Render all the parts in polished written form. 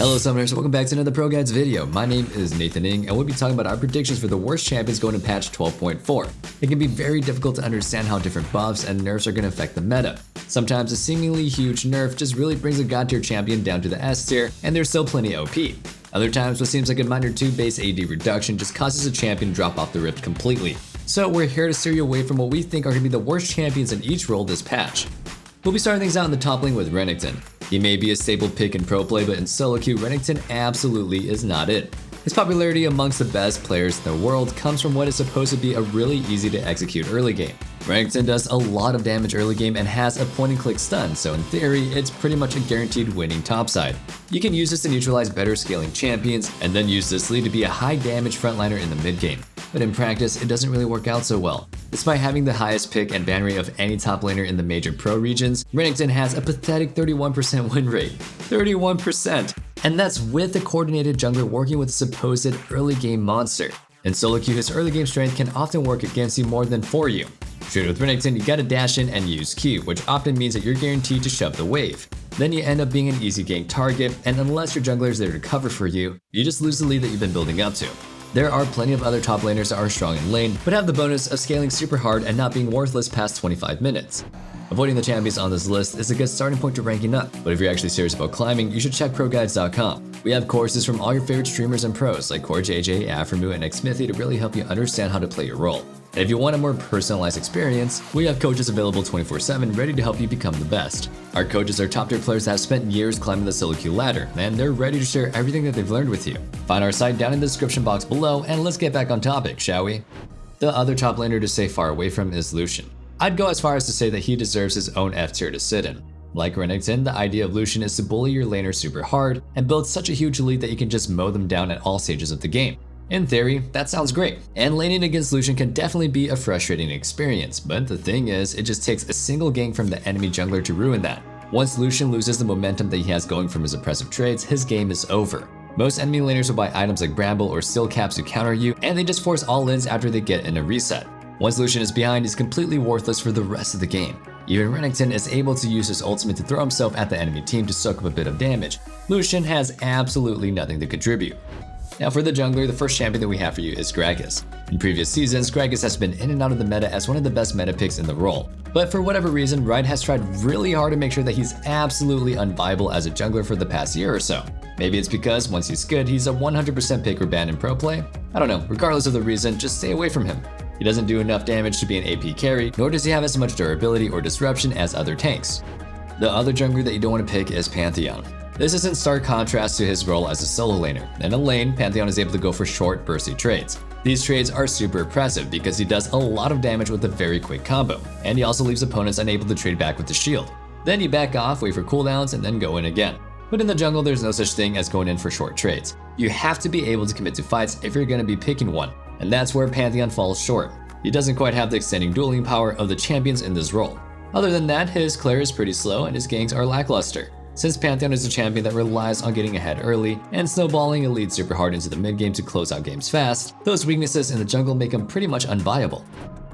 Hello Summoners, welcome back to another ProGuides video. My name is Nathan Ng, and we'll be talking about our predictions for the worst champions going to patch 12.4. It can be very difficult to understand how different buffs and nerfs are going to affect the meta. Sometimes a seemingly huge nerf just really brings a god tier champion down to the S tier, and they're still plenty OP. Other times what seems like a minor 2 base AD reduction just causes a champion to drop off the rift completely. So we're here to steer you away from what we think are going to be the worst champions in each role this patch. We'll be starting things out in the top lane with Renekton. He may be a staple pick in pro play, but in solo queue, Renekton absolutely is not it. His popularity amongst the best players in the world comes from what is supposed to be a really easy to execute early game. Renekton does a lot of damage early game and has a point and click stun, so in theory, it's pretty much a guaranteed winning topside. You can use this to neutralize better scaling champions, and then use this lead to be a high damage frontliner in the mid game. But in practice, it doesn't really work out so well. Despite having the highest pick and ban rate of any top laner in the major pro regions, Renekton has a pathetic 31% win rate. 31%! And that's with a coordinated jungler working with a supposed early game monster. In solo queue, his early game strength can often work against you more than for you. Straight with Renekton, you gotta dash in and use Q, which often means that you're guaranteed to shove the wave. Then you end up being an easy gank target, and unless your jungler is there to cover for you, you just lose the lead that you've been building up to. There are plenty of other top laners that are strong in lane, but have the bonus of scaling super hard and not being worthless past 25 minutes. Avoiding the champions on this list is a good starting point to ranking up, but if you're actually serious about climbing, you should check ProGuides.com. We have courses from all your favorite streamers and pros like CoreJJ, Aphelios, and Xmithy to really help you understand how to play your role. And if you want a more personalized experience, we have coaches available 24/7 ready to help you become the best. Our coaches are top tier players that have spent years climbing the solo queue ladder, and they're ready to share everything that they've learned with you. Find our site down in the description box below, and let's get back on topic, shall we? The other top laner to stay far away from is Lucian. I'd go as far as to say that he deserves his own F tier to sit in. Like Renekton, the idea of Lucian is to bully your laner super hard and build such a huge lead that you can just mow them down at all stages of the game. In theory, that sounds great, and laning against Lucian can definitely be a frustrating experience, but the thing is, it just takes a single gank from the enemy jungler to ruin that. Once Lucian loses the momentum that he has going from his oppressive trades, his game is over. Most enemy laners will buy items like Bramble or Steel Caps to counter you, and they just force all-ins after they get in a reset. Once Lucian is behind, he's completely worthless for the rest of the game. Even Renekton is able to use his ultimate to throw himself at the enemy team to soak up a bit of damage. Lucian has absolutely nothing to contribute. Now for the jungler, the first champion that we have for you is Gragas. In previous seasons, Gragas has been in and out of the meta as one of the best meta picks in the role. But for whatever reason, Riot has tried really hard to make sure that he's absolutely unviable as a jungler for the past year or so. Maybe it's because once he's good, he's a 100% pick or ban in pro play? I don't know, regardless of the reason, just stay away from him. He doesn't do enough damage to be an AP carry, nor does he have as much durability or disruption as other tanks. The other jungler that you don't want to pick is Pantheon. This is in stark contrast to his role as a solo laner. In a lane, Pantheon is able to go for short, bursty trades. These trades are super impressive because he does a lot of damage with a very quick combo, and he also leaves opponents unable to trade back with the shield. Then you back off, wait for cooldowns, and then go in again. But in the jungle, there's no such thing as going in for short trades. You have to be able to commit to fights if you're going to be picking one, and that's where Pantheon falls short. He doesn't quite have the extending dueling power of the champions in this role. Other than that, his clear is pretty slow and his ganks are lackluster. Since Pantheon is a champion that relies on getting ahead early and snowballing a lead super hard into the mid game to close out games fast, those weaknesses in the jungle make him pretty much unviable.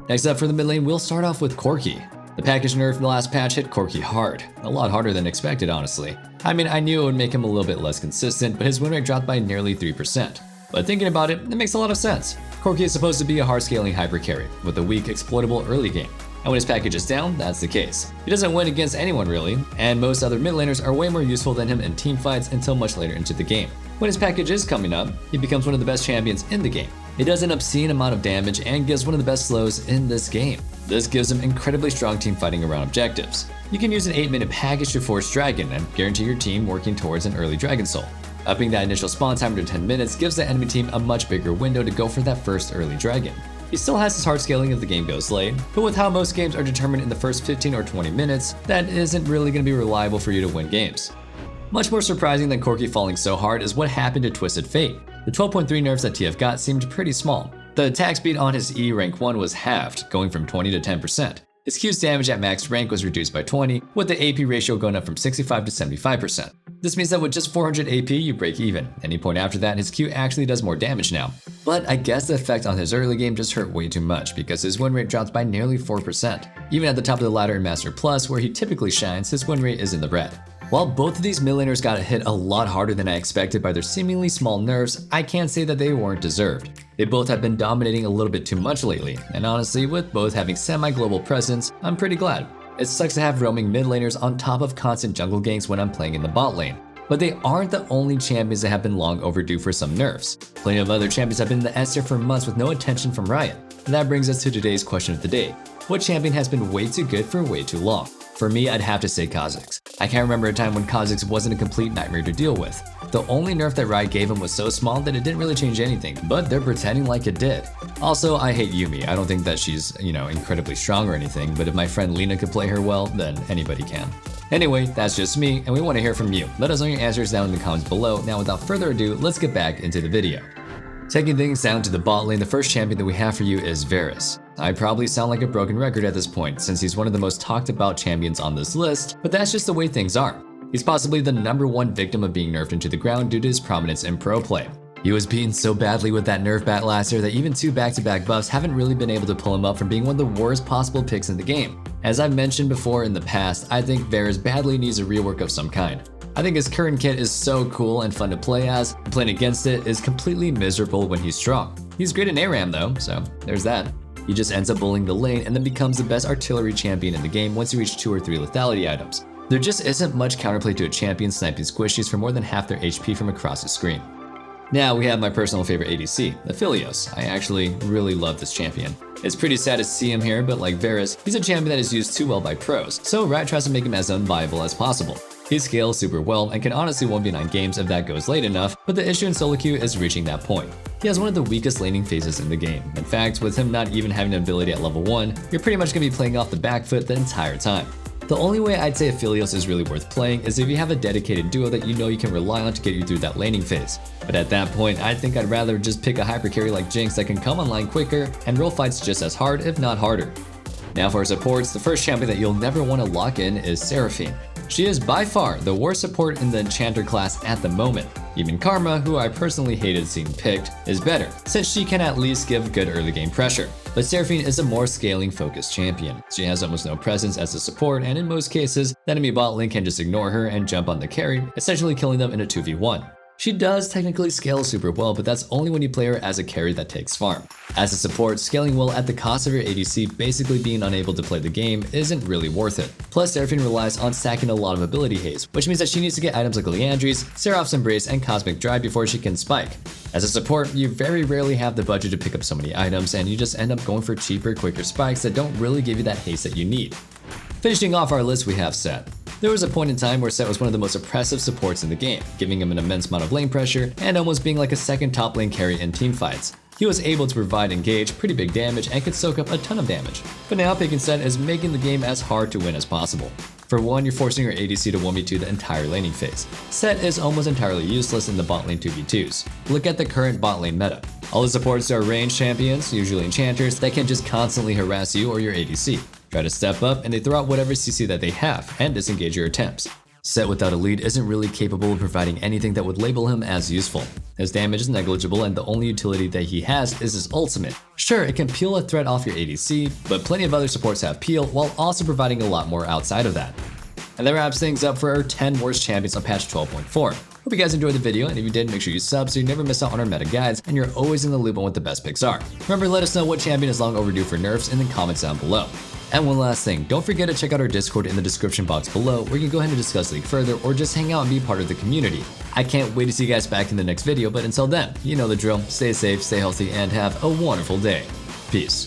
Next up for the mid lane, we'll start off with Corki. The package nerf in the last patch hit Corki hard, a lot harder than expected honestly. I mean, I knew it would make him a little bit less consistent, but his win rate dropped by nearly 3%. But thinking about it, it makes a lot of sense. Corki is supposed to be a hard scaling hyper carry, with a weak exploitable early game. And when his package is down, that's the case. He doesn't win against anyone really, and most other mid laners are way more useful than him in team fights until much later into the game. When his package is coming up, he becomes one of the best champions in the game. He does an obscene amount of damage and gives one of the best slows in this game. This gives him incredibly strong team fighting around objectives. You can use an 8-minute package to force Dragon and guarantee your team working towards an early Dragon Soul. Upping that initial spawn time to 10 minutes gives the enemy team a much bigger window to go for that first early dragon. He still has his hard scaling if the game goes late, but with how most games are determined in the first 15 or 20 minutes, that isn't really going to be reliable for you to win games. Much more surprising than Corki falling so hard is what happened to Twisted Fate. The 12.3 nerfs that TF got seemed pretty small. The attack speed on his E rank 1 was halved, going from 20 to 10%. His Q's damage at max rank was reduced by 20, with the AP ratio going up from 65 to 75%. This means that with just 400 AP, you break even. Any point after that, his Q actually does more damage now. But I guess the effect on his early game just hurt way too much because his win rate dropped by nearly 4%. Even at the top of the ladder in Master Plus, where he typically shines, his win rate is in the red. While both of these mid laners got hit a lot harder than I expected by their seemingly small nerfs, I can't say that they weren't deserved. They both have been dominating a little bit too much lately, and honestly, with both having semi-global presence, I'm pretty glad. It sucks to have roaming mid laners on top of constant jungle ganks when I'm playing in the bot lane. But they aren't the only champions that have been long overdue for some nerfs. Plenty of other champions have been in the S tier for months with no attention from Riot. And that brings us to today's question of the day. What champion has been way too good for way too long? For me, I'd have to say Kha'Zix. I can't remember a time when Kha'Zix wasn't a complete nightmare to deal with. The only nerf that Riot gave him was so small that it didn't really change anything, but they're pretending like it did. Also, I hate Yuumi. I don't think that she's, incredibly strong or anything, but if my friend Lina could play her well, then anybody can. Anyway, that's just me, and we want to hear from you. Let us know your answers down in the comments below. Now, without further ado, let's get back into the video. Taking things down to the bot lane, the first champion that we have for you is Varus. I probably sound like a broken record at this point, since he's one of the most talked about champions on this list, but that's just the way things are. He's possibly the #1 victim of being nerfed into the ground due to his prominence in pro play. He was beaten so badly with that nerf bat last year that even 2 back-to-back buffs haven't really been able to pull him up from being one of the worst possible picks in the game. As I've mentioned before in the past, I think Varus badly needs a rework of some kind. I think his current kit is so cool and fun to play as, and playing against it is completely miserable when he's strong. He's great in ARAM though, so there's that. He just ends up bullying the lane and then becomes the best artillery champion in the game once you reach 2 or 3 lethality items. There just isn't much counterplay to a champion sniping squishies for more than half their HP from across the screen. Now we have my personal favorite ADC, Aphelios. I actually really love this champion. It's pretty sad to see him here, but like Varus, he's a champion that is used too well by pros, so Riot tries to make him as unviable as possible. He scales super well and can honestly 1v9 games if that goes late enough, but the issue in solo queue is reaching that point. He has one of the weakest laning phases in the game. In fact, with him not even having an ability at level 1, you're pretty much going to be playing off the back foot the entire time. The only way I'd say Aphelios is really worth playing is if you have a dedicated duo that you know you can rely on to get you through that laning phase. But at that point, I think I'd rather just pick a hyper carry like Jinx that can come online quicker and roll fights just as hard, if not harder. Now for supports, the first champion that you'll never want to lock in is Seraphine. She is by far the worst support in the Enchanter class at the moment. Even Karma, who I personally hated seeing picked, is better, since she can at least give good early game pressure. But Seraphine is a more scaling focused champion. She has almost no presence as a support, and in most cases, the enemy bot lane can just ignore her and jump on the carry, essentially killing them in a 2v1. She does technically scale super well, but that's only when you play her as a carry that takes farm. As a support, scaling well at the cost of your ADC basically being unable to play the game isn't really worth it. Plus, Seraphine relies on stacking a lot of ability haste, which means that she needs to get items like Liandry's, Seraph's Embrace, and Cosmic Drive before she can spike. As a support, you very rarely have the budget to pick up so many items, and you just end up going for cheaper, quicker spikes that don't really give you that haste that you need. Finishing off our list, we have Sett. There was a point in time where Sett was one of the most oppressive supports in the game, giving him an immense amount of lane pressure and almost being like a second top lane carry in teamfights. He was able to provide engage, pretty big damage, and could soak up a ton of damage. But now picking Sett is making the game as hard to win as possible. For one, you're forcing your ADC to 1v2 the entire laning phase. Sett is almost entirely useless in the bot lane 2v2s. Look at the current bot lane meta. All the supports are ranged champions, usually enchanters, that can just constantly harass you or your ADC. Try to step up and they throw out whatever CC that they have and disengage your attempts. Sett without a lead isn't really capable of providing anything that would label him as useful. His damage is negligible and the only utility that he has is his ultimate. Sure, it can peel a threat off your ADC, but plenty of other supports have peel while also providing a lot more outside of that. And that wraps things up for our 10 worst champions on patch 12.4. Hope you guys enjoyed the video, and if you did, make sure you sub so you never miss out on our meta guides and you're always in the loop on what the best picks are. Remember, let us know what champion is long overdue for nerfs in the comments down below. And one last thing, don't forget to check out our Discord in the description box below where you can go ahead and discuss League further or just hang out and be part of the community. I can't wait to see you guys back in the next video, but until then, you know the drill. Stay safe, stay healthy, and have a wonderful day. Peace.